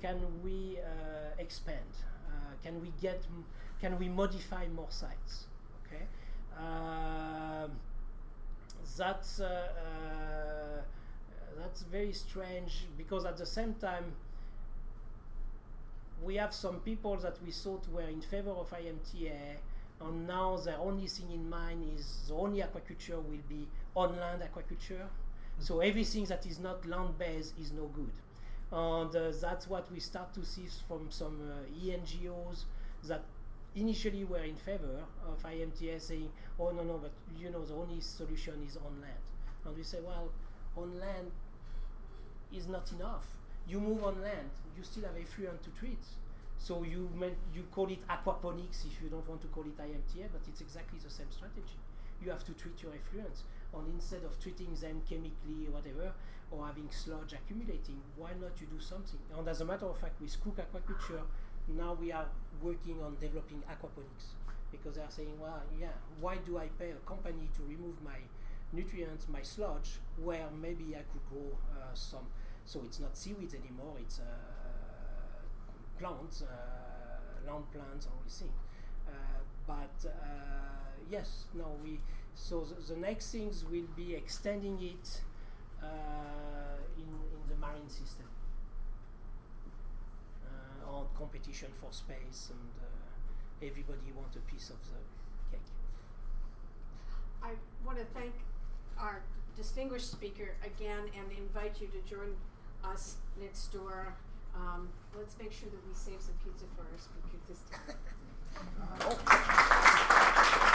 can we expand? Can we modify more sites? Okay, that's very strange because at the same time we have some people that we thought were in favor of IMTA, and now their only thing in mind is the only aquaculture will be on land aquaculture. So everything that is not land-based is no good. And that's what we start to see from some ENGOs that initially were in favor of IMTA, saying, oh no, but you know the only solution is on land. And we say, well, on land is not enough. You move on land, you still have effluent to treat. So you call it aquaponics if you don't want to call it IMTA, but it's exactly the same strategy. You have to treat your effluents, and instead of treating them chemically or whatever, or having sludge accumulating, why not you do something? And as a matter of fact, with Cook Aquaculture, now we are working on developing aquaponics, because they are saying, well, yeah, why do I pay a company to remove my nutrients, my sludge, where maybe I could grow some So it's not seaweeds anymore, it's plants, land plants, or everything. Yes, no, so the next things will be extending it in the marine system. On competition for space, and everybody wants a piece of the cake.
I want to thank our distinguished speaker again and invite you to join us next door. Let's make sure that we save some pizza for our speaker this time.